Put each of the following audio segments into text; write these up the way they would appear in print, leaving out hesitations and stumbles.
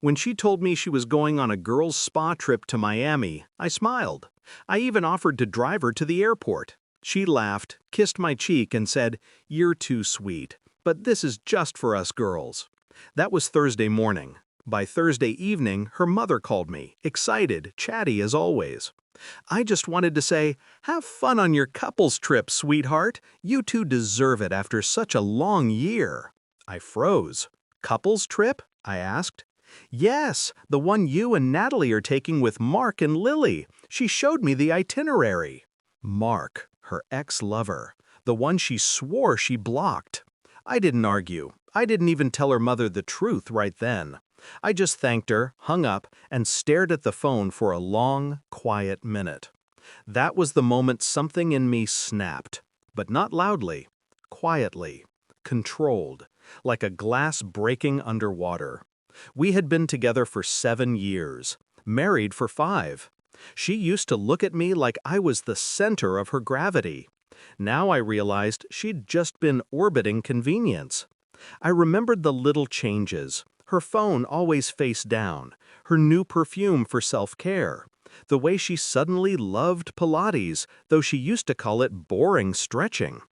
When she told me she was going on a girls' spa trip to Miami, I smiled. I even offered to drive her to the airport. She laughed, kissed my cheek, and said, "You're too sweet, but this is just for us girls." That was Thursday morning. By Thursday evening, her mother called me, excited, chatty as always. I just wanted to say, "Have fun on your couples trip, sweetheart. You two deserve it after such a long year." I froze. "Couples trip?" I asked. "Yes, the one you and Natalie are taking with Mark and Lily. She showed me the itinerary." Mark, her ex-lover, the one she swore she blocked. I didn't argue. I didn't even tell her mother the truth right then. I just thanked her, hung up, and stared at the phone for a long, quiet minute. That was the moment something in me snapped, but not loudly, quietly, controlled, like a glass breaking underwater. We had been together for 7 years, married for 5. She used to look at me like I was the center of her gravity. Now I realized she'd just been orbiting convenience. I remembered the little changes. Her phone always face down, her new perfume for self-care, the way she suddenly loved Pilates, though she used to call it boring stretching.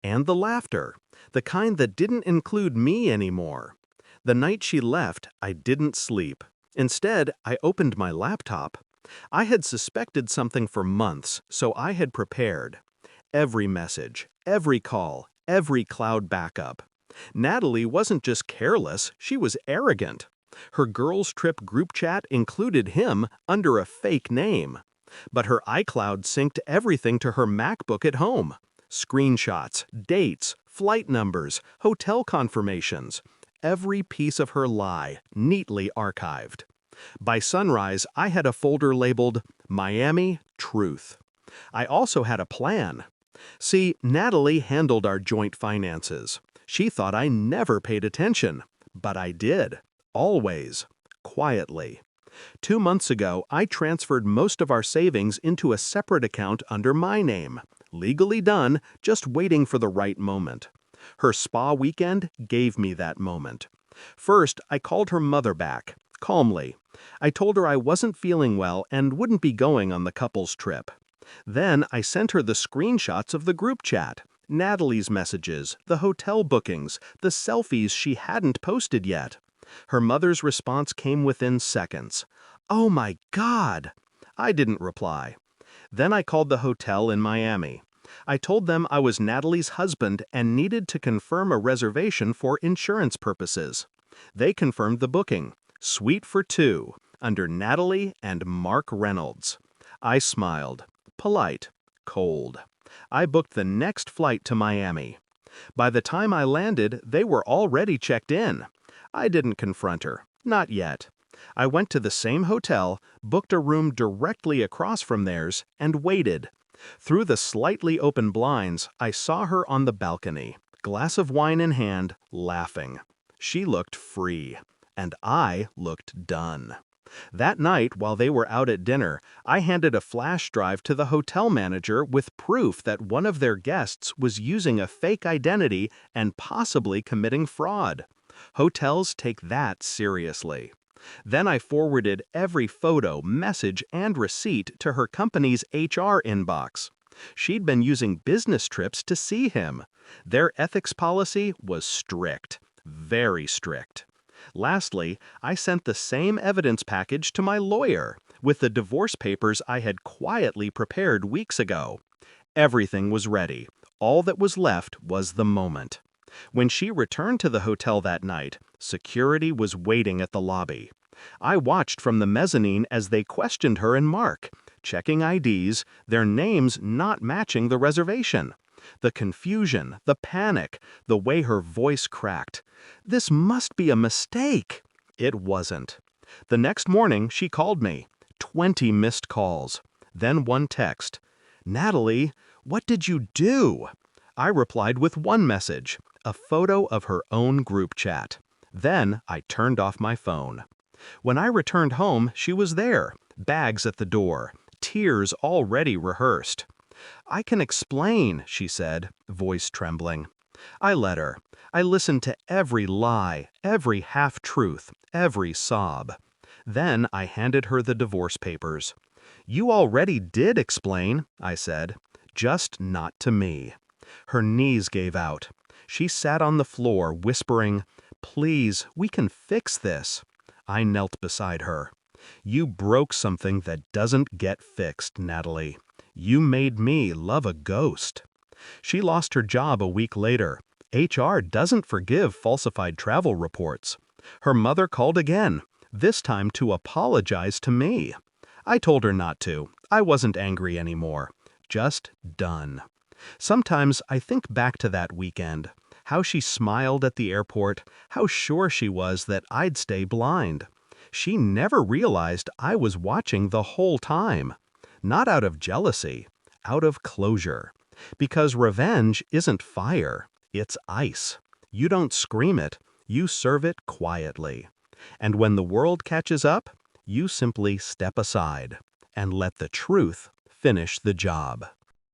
And the laughter, the kind that didn't include me anymore. The night she left, I didn't sleep. Instead, I opened my laptop. I had suspected something for months, so I had prepared. Every message, every call, every cloud backup. Natalie wasn't just careless, she was arrogant. Her girls' trip group chat included him under a fake name. But her iCloud synced everything to her MacBook at home. Screenshots, dates, flight numbers, hotel confirmations. Every piece of her lie, neatly archived. By sunrise, I had a folder labeled Miami Truth. I also had a plan. See, Natalie handled our joint finances. She thought I never paid attention, but I did. Always. Quietly. 2 months ago, I transferred most of our savings into a separate account under my name. Legally done, just waiting for the right moment. Her spa weekend gave me that moment. First, I called her mother back, calmly. I told her I wasn't feeling well and wouldn't be going on the couples trip. Then I sent her the screenshots of the group chat, Natalie's messages, the hotel bookings, the selfies she hadn't posted yet. Her mother's response came within seconds. "Oh my God!" I didn't reply. Then I called the hotel in Miami. I told them I was Natalie's husband and needed to confirm a reservation for insurance purposes. They confirmed the booking, Suite for 2, under Natalie and Mark Reynolds. I smiled. Polite. Cold. I booked the next flight to Miami. By the time I landed, they were already checked in. I didn't confront her. Not yet. I went to the same hotel, booked a room directly across from theirs, and waited. Through the slightly open blinds, I saw her on the balcony, glass of wine in hand, laughing. She looked free, and I looked done. That night, while they were out at dinner, I handed a flash drive to the hotel manager with proof that one of their guests was using a fake identity and possibly committing fraud. Hotels take that seriously. Then I forwarded every photo, message, and receipt to her company's HR inbox. She'd been using business trips to see him. Their ethics policy was strict, very strict. Lastly, I sent the same evidence package to my lawyer, with the divorce papers I had quietly prepared weeks ago. Everything was ready. All that was left was the moment. When she returned to the hotel that night, security was waiting at the lobby. I watched from the mezzanine as they questioned her and Mark, checking IDs, their names not matching the reservation. The confusion, the panic, the way her voice cracked. This must be a mistake. It wasn't. The next morning, she called me. 20 missed calls. Then one text. "Natalie, what did you do?" I replied with one message, a photo of her own group chat. Then I turned off my phone. When I returned home, she was there, bags at the door, tears already rehearsed. "I can explain," she said, voice trembling. I let her. I listened to every lie, every half-truth, every sob. Then I handed her the divorce papers. "You already did explain," I said, "just not to me." Her knees gave out. She sat on the floor, whispering, "Please, we can fix this." I knelt beside her. "You broke something that doesn't get fixed, Natalie. You made me love a ghost." She lost her job a week later. HR doesn't forgive falsified travel reports. Her mother called again, this time to apologize to me. I told her not to. I wasn't angry anymore. Just done. Sometimes I think back to that weekend, how she smiled at the airport, how sure she was that I'd stay blind. She never realized I was watching the whole time. Not out of jealousy, out of closure. Because revenge isn't fire, it's ice. You don't scream it, you serve it quietly. And when the world catches up, you simply step aside and let the truth finish the job.